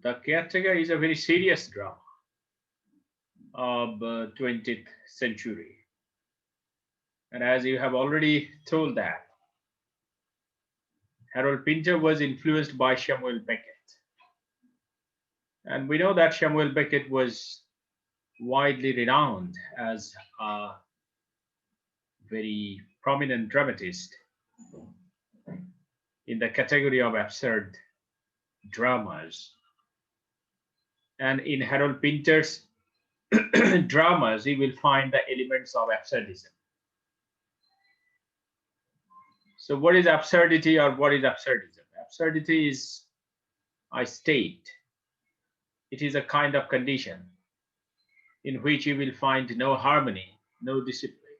The Caretaker is a very serious drama of 20th century. And as you have already told that, Harold Pinter was influenced by Samuel Beckett. And we know that Samuel Beckett was widely renowned as a very prominent dramatist in the category of absurd dramas. And in Harold Pinter's dramas, you will find the elements of absurdism. So, what is absurdity or what is absurdism? Absurdity is a state, it is a kind of condition in which you will find no harmony, no discipline.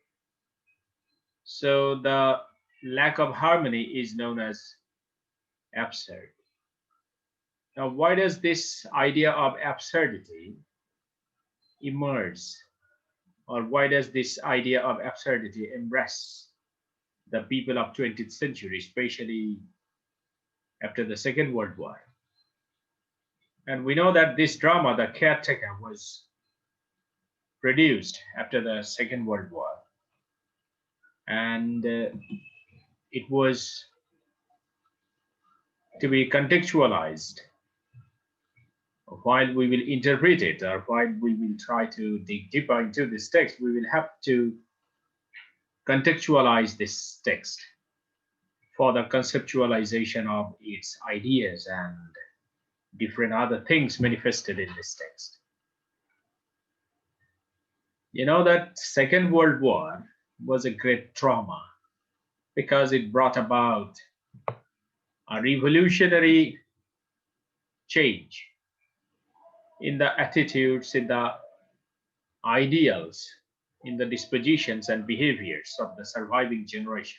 So, the lack of harmony is known as absurd. Now, why does this idea of absurdity emerge, or why does this idea of absurdity embrace the people of 20th century, especially after the Second World War? And we know that this drama, The Caretaker, was produced after the Second World War, and it was to be contextualized. While we will interpret it, or while we will try to dig deeper into this text, we will have to contextualize this text for the conceptualization of its ideas and different other things manifested in this text. You know that Second World War was a great trauma because it brought about a revolutionary change in the attitudes, in the ideals, in the dispositions and behaviors of the surviving generation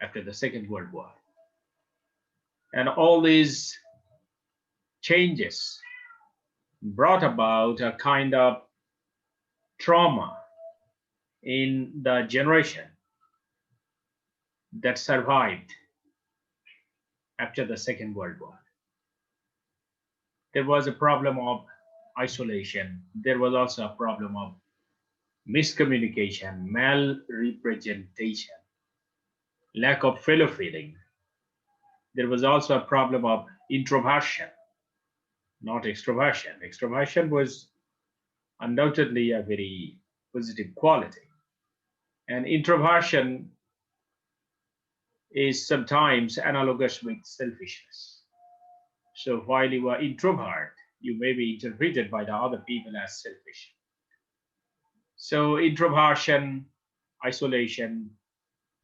after the Second World War. And all these changes brought about a kind of trauma in the generation that survived after the Second World War. There was a problem of isolation. There was also a problem of miscommunication, malrepresentation, lack of fellow feeling. There was also a problem of introversion, not extroversion. Extroversion was undoubtedly a very positive quality. And introversion is sometimes analogous with selfishness. So while you are introvert, you may be interpreted by the other people as selfish. So introversion, isolation,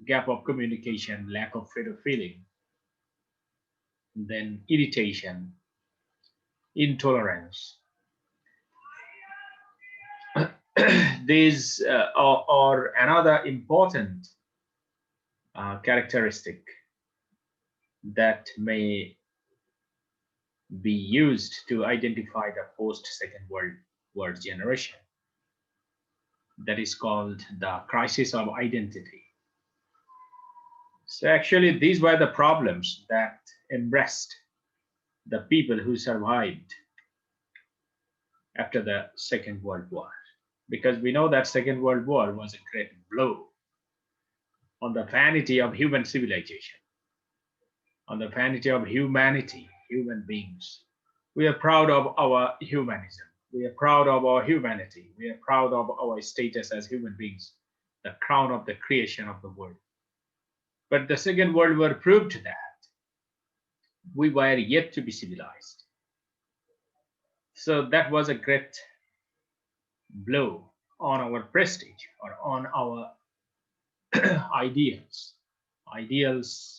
gap of communication, lack of freedom feeling, then irritation, intolerance. These are another important characteristic that may be used to identify the post-Second World War generation. That is called the crisis of identity. So actually, these were the problems that embraced the people who survived after the Second World War. Because we know that Second World War was a great blow on the vanity of human civilization, on the vanity of humanity, human beings. We are proud of our humanism. We are proud of our humanity. We are proud of our status as human beings, the crown of the creation of the world. But the Second World War proved that we were yet to be civilized. So that was a great blow on our prestige or on our ideals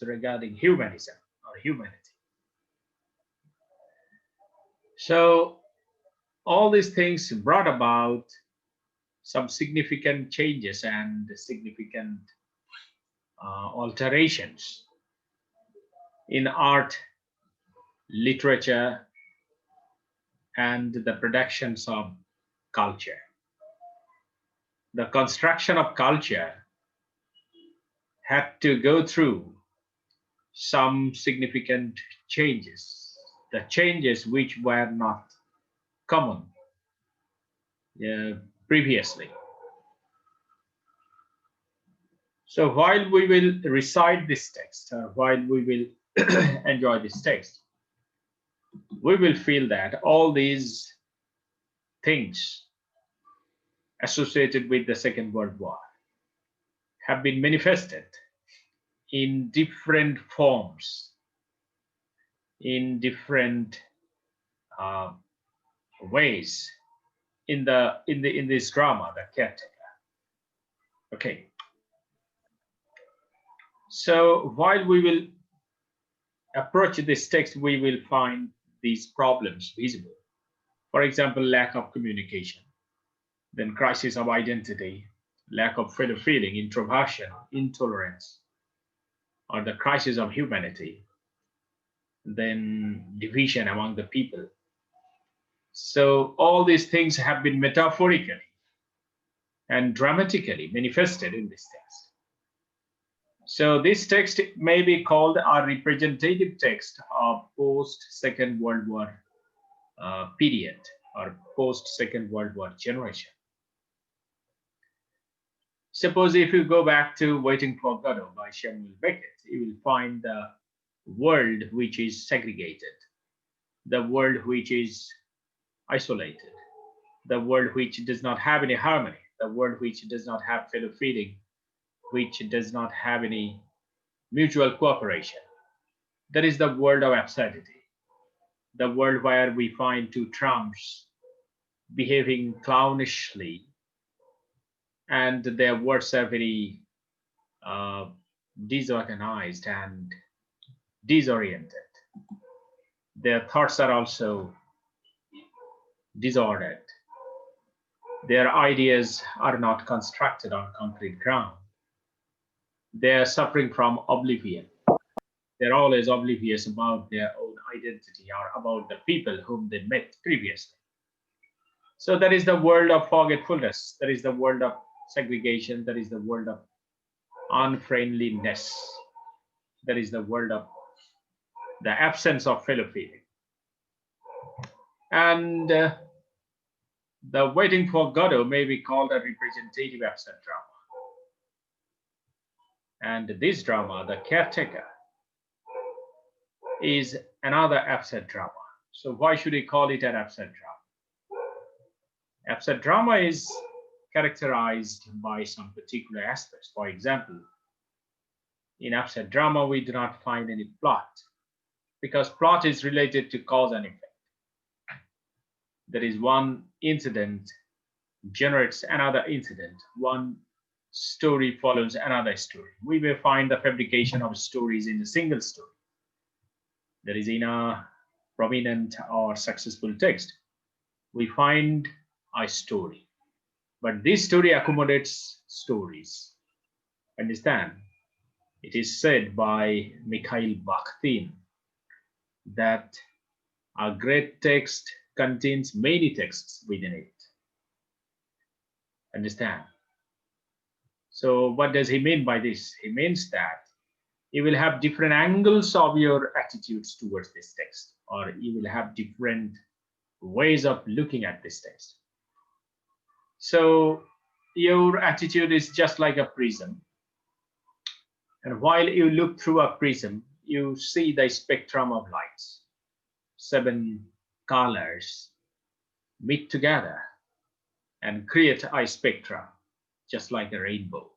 regarding humanism or humanity. So all these things brought about some significant changes and significant alterations in art, literature, and the productions of culture. The construction of culture had to go through some significant changes the changes which were not common previously. So while we will recite this text, or while we will enjoy this text, we will feel that all these things associated with the Second World War have been manifested in different forms, in different uh, ways in this drama, The Caretaker. Okay. So while we will approach this text, we will find these problems visible. For example, lack of communication, then crisis of identity, lack of fellow feeling, introversion, intolerance, or the crisis of humanity, then division among the people. So all these things have been metaphorically and dramatically manifested in this text. So this text may be called a representative text of post-Second World War period, or post-Second World War generation. Suppose if you go back to Waiting for Godot by Samuel Beckett, you will find the world which is segregated, the world which is isolated, the world which does not have any harmony, the world which does not have fellow feeling, which does not have any mutual cooperation. That is the world of absurdity, the world where we find two tramps behaving clownishly, and their words are very disorganized and disoriented. Their thoughts are also disordered. Their ideas are not constructed on concrete ground. They are suffering from oblivion. They're always oblivious about their own identity or about the people whom they met previously. So that is the world of forgetfulness. That is the world of segregation. That is the world of unfriendliness. That is the world of the absence of fellow feeling. And the Waiting for Godot may be called a representative absurd drama. And this drama, The Caretaker, is another absurd drama. So why should we call it an absurd drama? Absurd drama is characterized by some particular aspects. For example, in absurd drama, we do not find any plot, because plot is related to cause and effect. There is one incident generates another incident. One story follows another story. We may find the fabrication of stories in a single story. That is in a prominent or successful text. We find a story, but this story accommodates stories. Understand? It is said by Mikhail Bakhtin that a great text contains many texts within it. Understand? So what does he mean by this? He means that you will have different angles of your attitudes towards this text, or you will have different ways of looking at this text. So your attitude is just like a prism. And while you look through a prism, you see the spectrum of lights. 7 colors meet together and create a spectrum, just like a rainbow.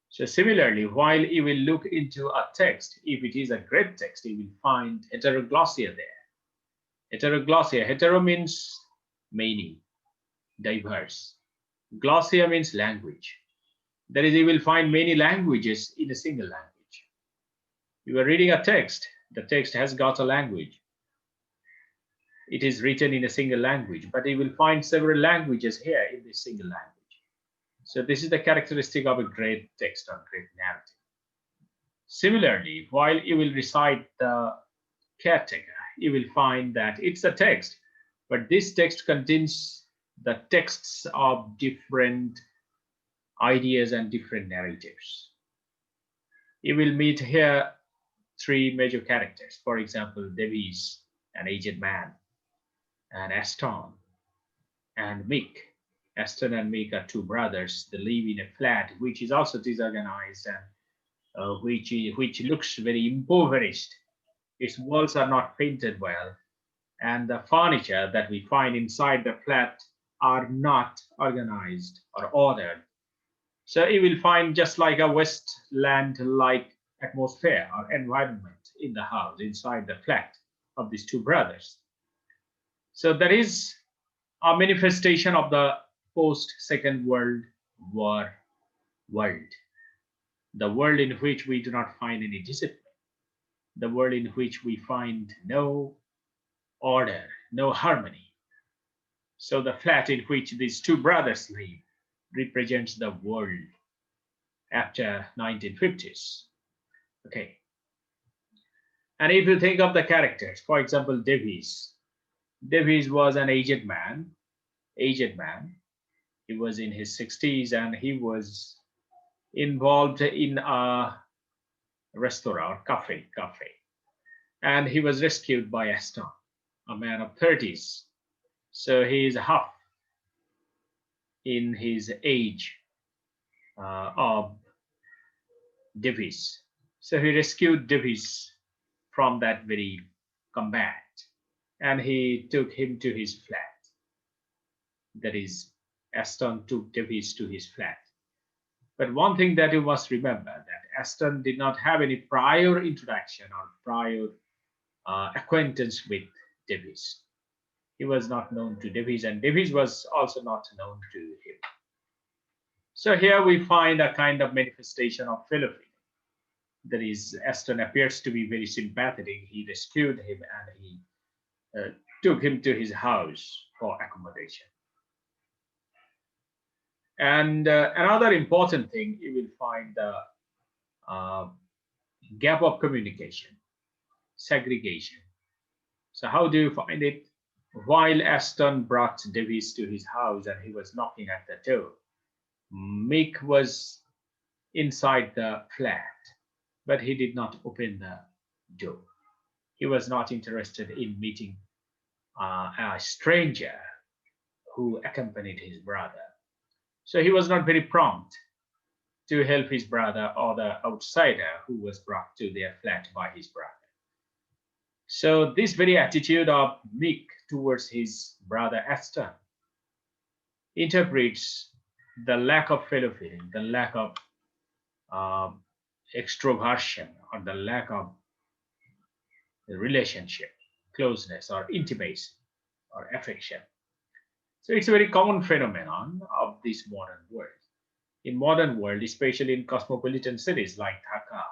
So similarly, while you will look into a text, if it is a great text, you will find heteroglossia there. Heteroglossia, hetero means many, diverse. Glossia means language. That is, you will find many languages in a single language. You are reading a text, the text has got a language. It is written in a single language, but you will find several languages here in this single language. So this is the characteristic of a great text or great narrative. Similarly, while you will recite The Caretaker, you will find that it's a text, but this text contains the texts of different ideas and different narratives. You will meet here 3 major characters. For example, Davies an aged man, and Aston and Mick. Aston and Mick are two brothers. They live in a flat which is also disorganized and which looks very impoverished. Its walls are not painted well, and the furniture that we find inside the flat are not organized or ordered. So you will find just like a wasteland-like atmosphere or environment in the house, inside the flat of these two brothers. So that is a manifestation of the post-Second World War world, the world in which we do not find any discipline, the world in which we find no order, no harmony. So the flat in which these two brothers live represents the world after 1950s. Okay. And if you think of the characters, for example, Davies. Davies was an aged man. He was in his 60s and he was involved in a restaurant, cafe. And he was rescued by Aston, a man of 30s. So he is half in his age of Davies. So he rescued Davies from that very combat and he took him to his flat. That is, Aston took Davies to his flat. But one thing that you must remember that Aston did not have any prior introduction or prior acquaintance with Davies. He was not known to Davies and Davies was also not known to him. So here we find a kind of manifestation of fellow feeling. That is, Aston appears to be very sympathetic. He rescued him and he took him to his house for accommodation. And another important thing, you will find the gap of communication, segregation. So how do you find it? While Aston brought Davies to his house and he was knocking at the door, Mick was inside the flat, but he did not open the door. He was not interested in meeting a stranger who accompanied his brother. So he was not very prompt to help his brother or the outsider who was brought to their flat by his brother. So this very attitude of Mick towards his brother Aston interprets the lack of fellow feeling, the lack of extroversion, or the lack of relationship, closeness, or intimacy, or affection. So it's a very common phenomenon of this modern world. In modern world, especially in cosmopolitan cities like Dhaka,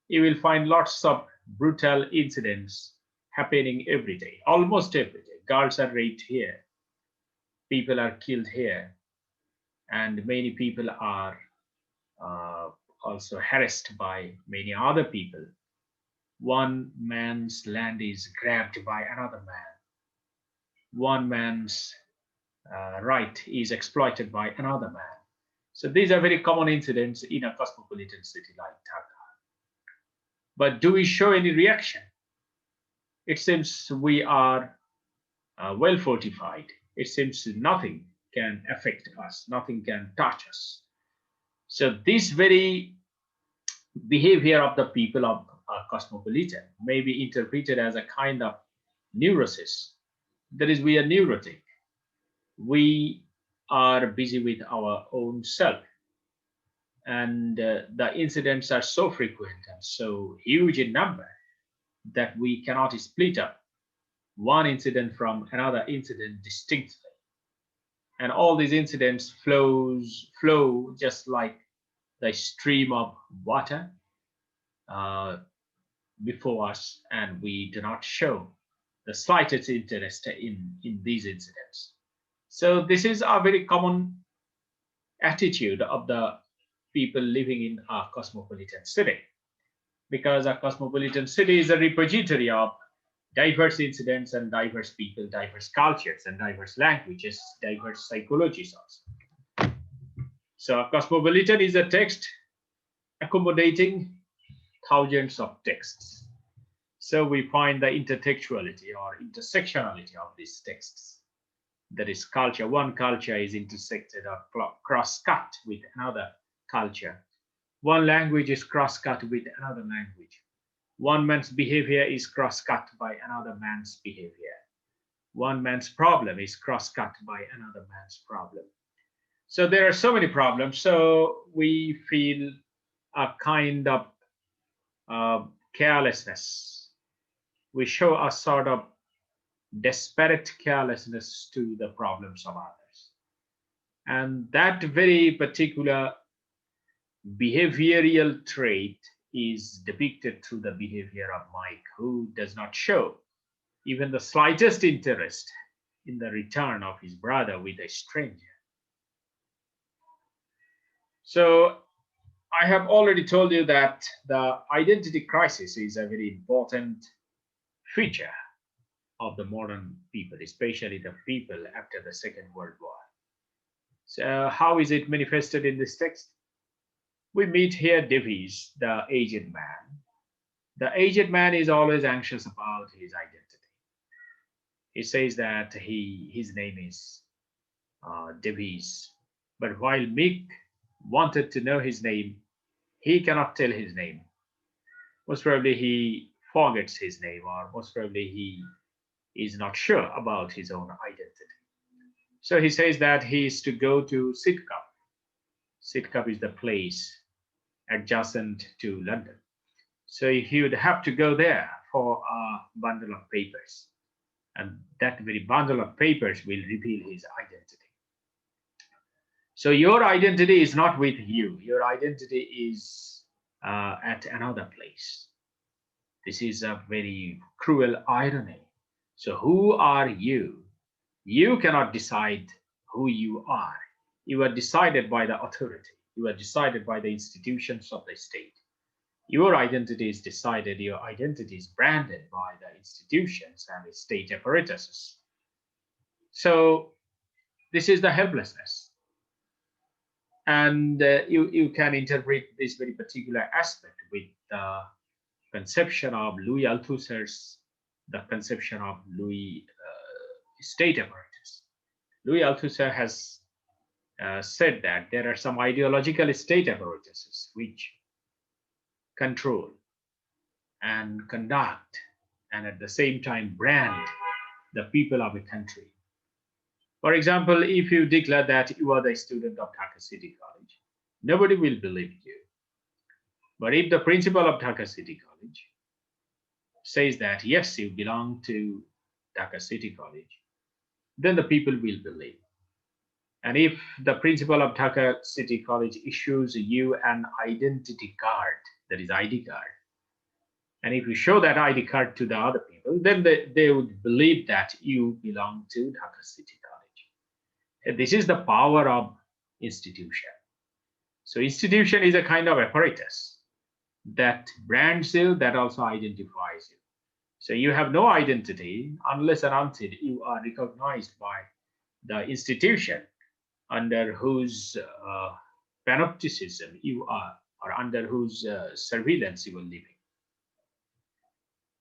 you will find lots of brutal incidents happening every day, almost every day. Girls are raped here, people are killed here, and many people are also harassed by many other people. One man's land is grabbed by another man. One man's right is exploited by another man. So these are very common incidents in a cosmopolitan city like Dhaka. But do we show any reaction? It seems we are well fortified. It seems nothing can affect us, nothing can touch us. So this very behavior of the people of cosmopolitan may be interpreted as a kind of neurosis. That is, we are neurotic. We are busy with our own self. And the incidents are so frequent and so huge in number that we cannot split up one incident from another incident distinctly. And all these incidents flow just like the stream of water before us, and we do not show the slightest interest in these incidents. So this is a very common attitude of the people living in a cosmopolitan city, because a cosmopolitan city is a repository of diverse incidents and diverse people, diverse cultures and diverse languages, diverse psychologies also. So a cosmopolitan is a text accommodating thousands of texts. So we find the intertextuality or intersectionality of these texts. That is, culture. One culture is intersected or cross-cut with another culture. One language is cross-cut with another language. One man's behavior is cross-cut by another man's behavior. One man's problem is cross-cut by another man's problem. So there are so many problems. So we feel a kind of carelessness. We show a sort of desperate carelessness to the problems of others. And that very particular behavioral trait is depicted through the behavior of Mike, who does not show even the slightest interest in the return of his brother with a stranger. So I have already told you that the identity crisis is a very important feature of the modern people, especially the people after the Second World War. So how is it manifested in this text? We meet here Davies, the aged man. The aged man is always anxious about his identity. He says that his name is Davies, but while Mick wanted to know his name, he cannot tell his name. Most probably he forgets his name, or most probably he is not sure about his own identity. So he says that he is to go to Sidcup. Sidcup is the place adjacent to London. So he would have to go there for a bundle of papers. And that very bundle of papers will reveal his identity. So your identity is not with you. Your identity is at another place. This is a very cruel irony. So who are you? You cannot decide who you are. You are decided by the authority. You are decided by the institutions of the state. Your identity is decided, your identity is branded by the institutions and the state apparatuses. So this is the helplessness. And you can interpret this very particular aspect with the conception of Louis Althusser's, the conception of Louis state apparatus. Louis Althusser has said that there are some ideological state apparatuses which control and conduct and at the same time brand the people of a country. For example, if you declare that you are the student of Dhaka City College, nobody will believe you. But if the principal of Dhaka City College says that yes, you belong to Dhaka City College, then the people will believe. And if the principal of Dhaka City College issues you an identity card, that is ID card, and if you show that ID card to the other people, then they would believe that you belong to Dhaka City College. And this is the power of institution. So institution is a kind of apparatus that brands you, that also identifies you. So you have no identity unless and until you are recognized by the institution under whose panopticism you are, or under whose surveillance you are living.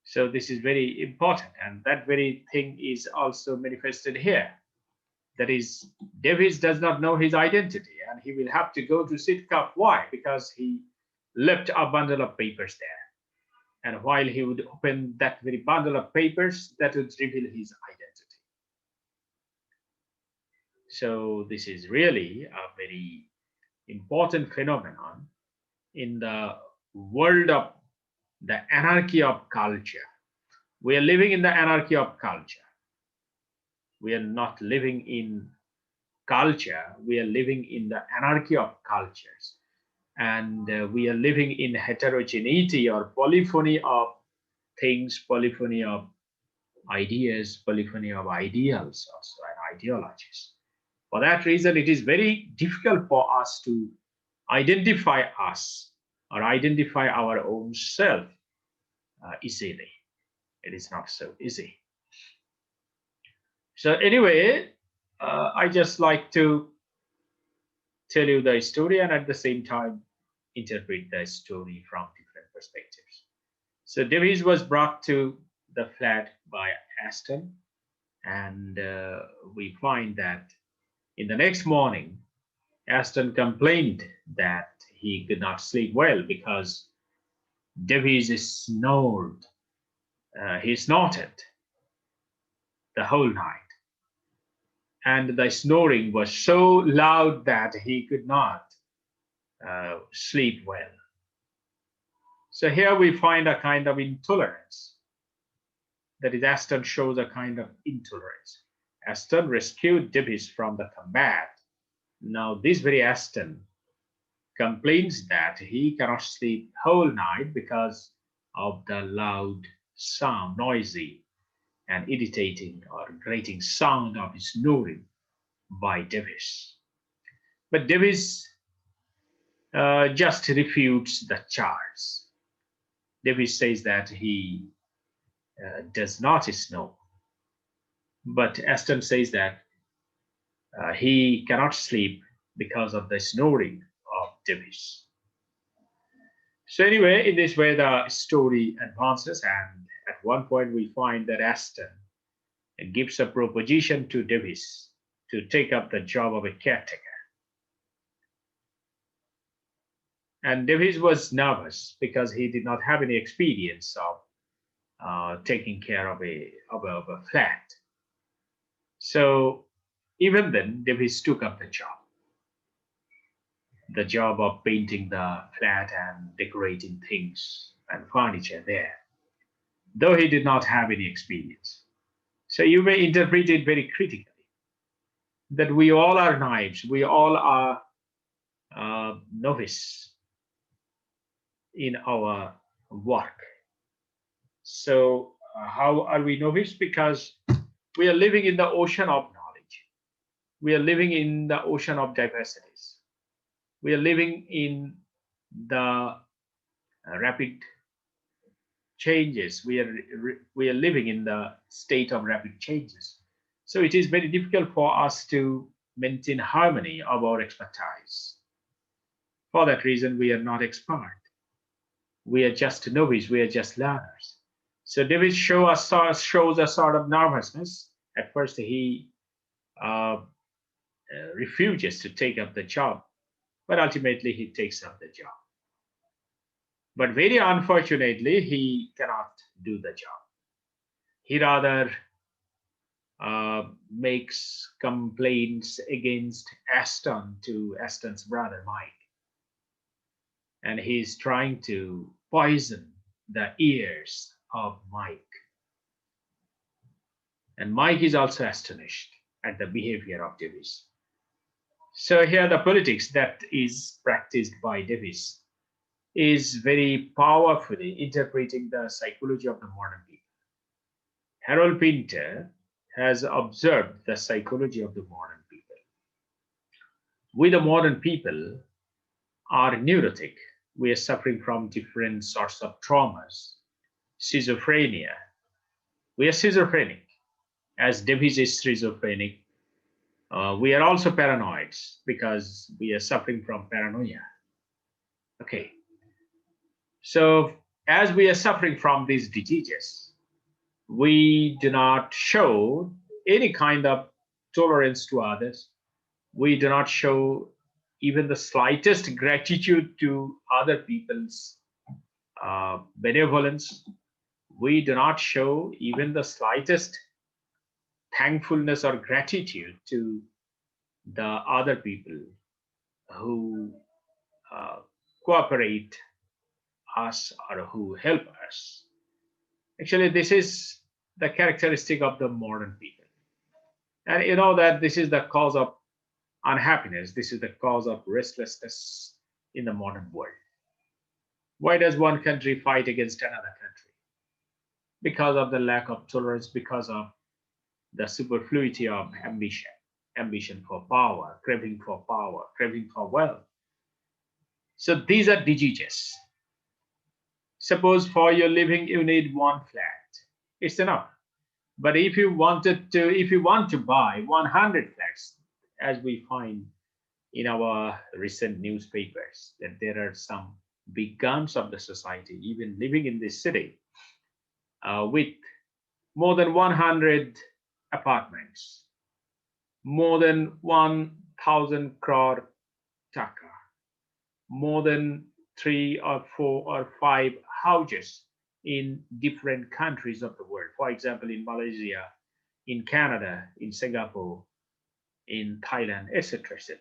So this is very important, and that very thing is also manifested here. That is, Davis does not know his identity, and he will have to go to Sidcup. Why? Because he left a bundle of papers there. And while he would open that very bundle of papers, that would reveal his identity. So this is really a very important phenomenon in the world of the anarchy of culture. We are living in the anarchy of culture. We are not living in culture. We are living in the anarchy of cultures. And we are living in heterogeneity or polyphony of things, polyphony of ideas, polyphony of ideals also, and ideologies. For that reason, it is very difficult for us to identify us or identify our own self easily. It is not so easy. So anyway, I just like to tell you the story and at the same time interpret the story from different perspectives. So Davies was brought to the flat by Aston, and we find that in the next morning, Aston complained that he could not sleep well because Davies snored. He snorted the whole night, and the snoring was so loud that he could not sleep well. So here we find a kind of intolerance. That is, Aston shows a kind of intolerance. Aston rescued Davies from the combat. Now, this very Aston complains that he cannot sleep whole night because of the loud sound, noisy and irritating or grating sound of snoring by Davies. But Davies just refutes the charge. Davies says that he does not snore, but Aston says that he cannot sleep because of the snoring of Davies. So anyway, in this way, the story advances, and at one point we find that Aston gives a proposition to Davies to take up the job of a caretaker. And Davies was nervous because he did not have any experience of taking care of a flat. So even then, Davies took up the job of painting the flat and decorating things and furniture there, though he did not have any experience. So you may interpret it very critically that we all are knives, we all are novice in our work. So, how are we novice? Because we are living in the ocean of knowledge, we are living in the ocean of diversities, we are living in the rapid changes, we are living in the state of rapid changes. So it is very difficult for us to maintain harmony of our expertise. For that reason, we are not expert, we are just novice, we are just learners. So David shows a sort of nervousness. At first he uh, refuses to take up the job, but ultimately he takes up the job. But very unfortunately, he cannot do the job. He rather makes complaints against Aston to Aston's brother Mike, and he's trying to poison the ears of Mike. And Mike is also astonished at the behavior of Davis. So here the politics that is practiced by Davis is very powerfully interpreting the psychology of the modern people. Harold Pinter has observed the psychology of the modern people. We, the modern people, are neurotic. We are suffering from different sorts of traumas, schizophrenia. We are schizophrenic, as Davis is schizophrenic. We are also paranoids because we are suffering from paranoia. Okay, so as we are suffering from these diseases, we do not show any kind of tolerance to others. We do not show even the slightest gratitude to other people's benevolence. We do not show even the slightest thankfulness or gratitude to the other people who uh, cooperate us or who help us. Actually, this is the characteristic of the modern people. And you know that this is the cause of unhappiness, this is the cause of restlessness in the modern world. Why does one country fight against another country? Because of the lack of tolerance, because of the superfluity of ambition, ambition for power, craving for wealth. So these are diseases. Suppose for your living you need one flat, it's enough. But if you want to buy 100 flats, as we find in our recent newspapers, that there are some big guns of the society, even living in this city with more than 100 apartments, more than 1,000 crore taka, more than three or four or five houses in different countries of the world. For example, in Malaysia, in Canada, in Singapore, in Thailand, etc., etc.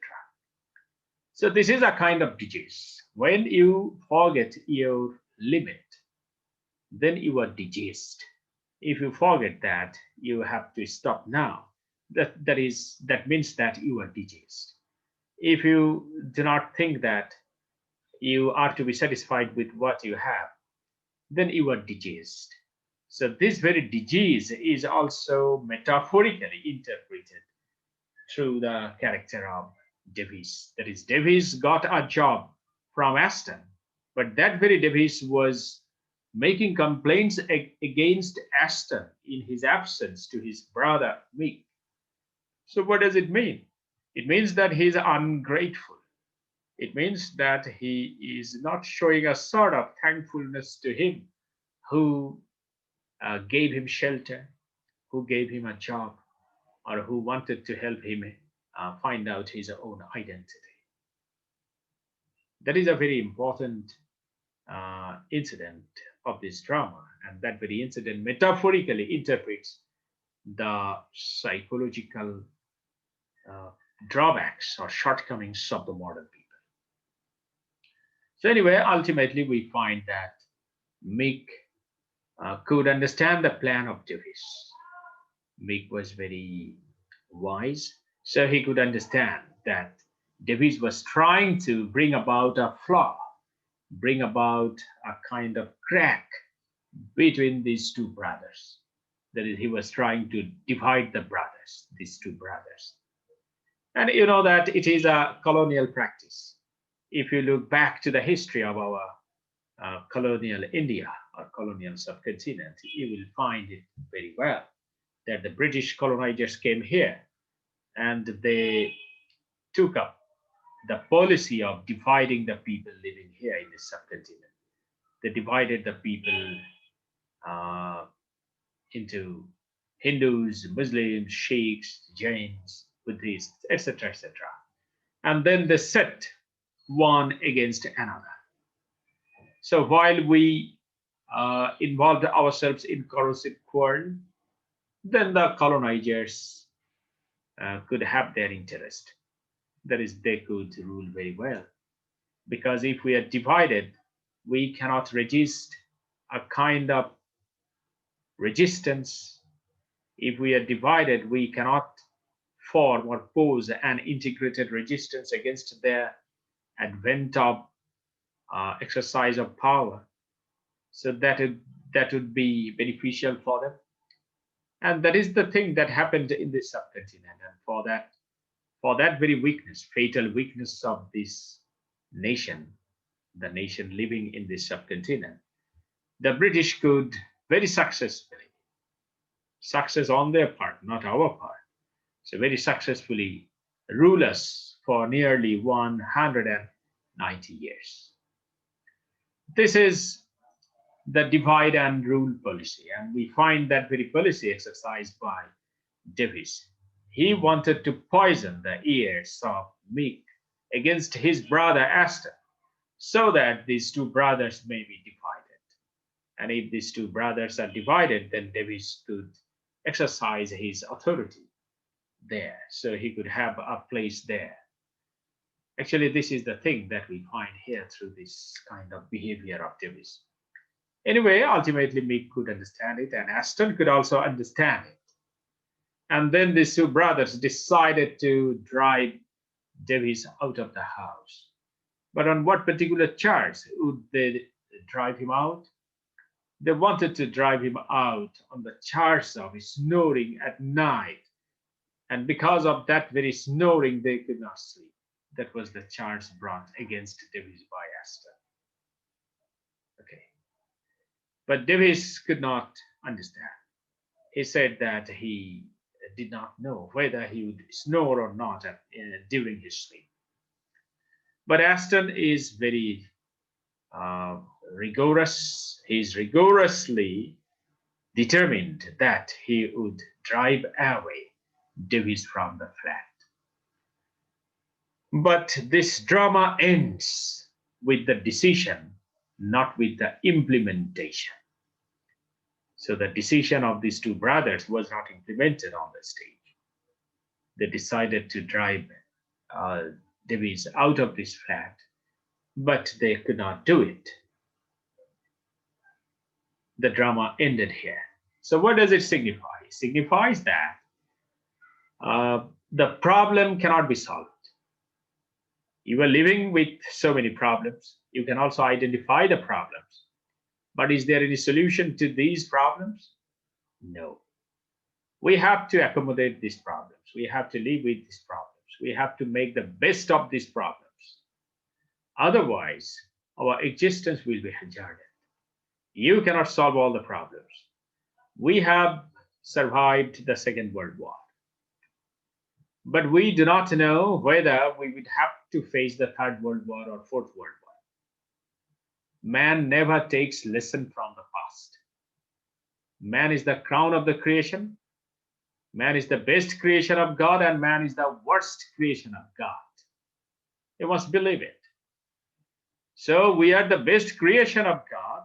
So this is a kind of disease. When you forget your limit, then you are diseased. If you forget that, you have to stop now. That means that you are diseased. If you do not think that you are to be satisfied with what you have, then you are diseased. So this very disease is also metaphorically interpreted through the character of Davis. That is, Davis got a job from Aston, but that very Davis was making complaints against Aston in his absence to his brother Mick. So, what does it mean? It means that he is ungrateful. It means that he is not showing a sort of thankfulness to him who gave him shelter, who gave him a job, or who wanted to help him find out his own identity. That is a very important incident of this drama, and that very incident metaphorically interprets the psychological uh, drawbacks or shortcomings of the modern people. So, anyway, ultimately, we find that Mick could understand the plan of Davis. Mick was very wise, so he could understand that Davis was trying to bring about a flaw, bring about a kind of crack between these two brothers. That is, he was trying to divide the brothers, these two brothers. And you know that it is a colonial practice. If you look back to the history of our colonial India or colonial subcontinent, you will find it very well that the British colonizers came here and they took up the policy of dividing the people living here in the subcontinent. They divided the people uh, into Hindus, Muslims, Sheikhs, Jains, Buddhists, etc., etc. And then they set one against another. So while we involved ourselves in corrosive quarrel, then the colonizers could have their interest. That is, they could rule very well. Because if we are divided, we cannot resist a kind of resistance. If we are divided, we cannot form or pose an integrated resistance against their advent of exercise of power. So that would be beneficial for them. And that is the thing that happened in this subcontinent. And for that very weakness, fatal weakness of this nation, the nation living in this subcontinent, the British could very successfully, success on their part, not our part, so very successfully rule us for nearly 190 years. This is the divide and rule policy, and we find that very policy exercised by Davis. He wanted to poison the ears of Mick against his brother Aston so that these two brothers may be divided. And if these two brothers are divided, then Davis could exercise his authority there. So he could have a place there. Actually, this is the thing that we find here through this kind of behavior of Davis. Anyway, ultimately, Mick could understand it, and Aston could also understand it. And then these two brothers decided to drive Davis out of the house. But on what particular charge would they drive him out? They wanted to drive him out on the charge of snoring at night. And because of that very snoring, they could not sleep. That was the charge brought against Davis by Aston. Okay. But Davis could not understand. He said that he did not know whether he would snore or not during his sleep. But Aston is very uh, he's rigorously determined that he would drive away Davis from the flat. But this drama ends with the decision, not with the implementation. So the decision of these two brothers was not implemented on the stage. They decided to drive uh, Davis out of this flat, but they could not do it. The drama ended here. So what does it signify? It signifies that the problem cannot be solved. You are living with so many problems. You can also identify the problems. But is there any solution to these problems? No. We have to accommodate these problems. We have to live with these problems. We have to make the best of these problems. Otherwise, our existence will be hazarded. You cannot solve all the problems. We have survived the Second World War, but we do not know whether we would have to face the Third World War or Fourth World War. Man never takes lesson from the past. Man is the crown of the creation. Man is the best creation of God, and man is the worst creation of God. You must believe it. So we are the best creation of God,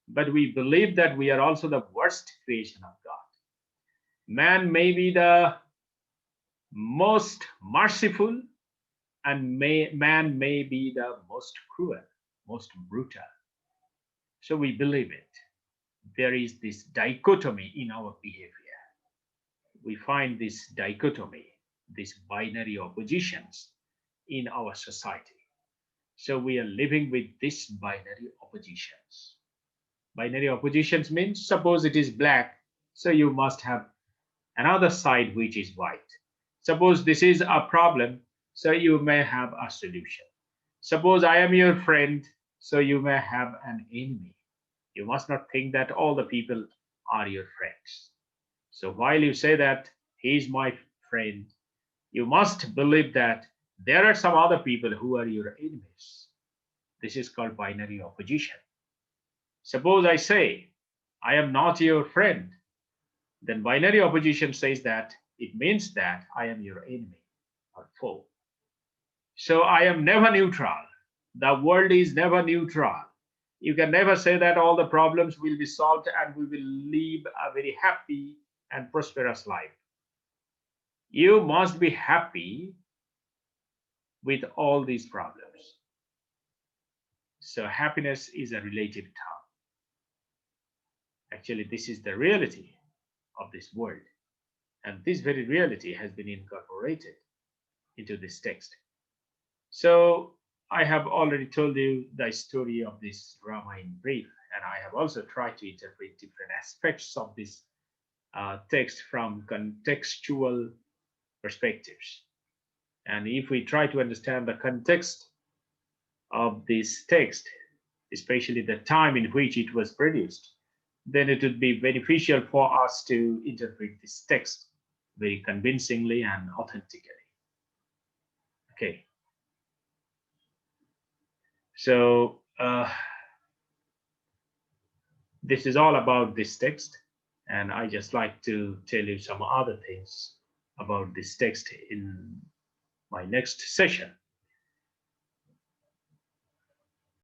but we believe that we are also the worst creation of God. Man may be the most merciful, and man may be the most cruel, most brutal. So we believe it. There is this dichotomy in our behavior. We find this dichotomy, these binary oppositions in our society. So we are living with these binary oppositions. Binary oppositions means suppose it is black, so you must have another side which is white. Suppose this is a problem, so you may have a solution. Suppose I am your friend, so you may have an enemy. You must not think that all the people are your friends. So while you say that he is my friend, you must believe that there are some other people who are your enemies. This is called binary opposition. Suppose I say, I am not your friend, then binary opposition says that it means that I am your enemy or foe. So I am never neutral. The world is never neutral. You can never say that all the problems will be solved and we will live a very happy and prosperous life. You must be happy with all these problems. So happiness is a relative term. Actually, this is the reality of this world. And this very reality has been incorporated into this text. So I have already told you the story of this drama in brief, and I have also tried to interpret different aspects of this text from contextual perspectives. And if we try to understand the context of this text, especially the time in which it was produced, then it would be beneficial for us to interpret this text very convincingly and authentically. Okay. So this is all about this text, and I just like to tell you some other things about this text in my next session.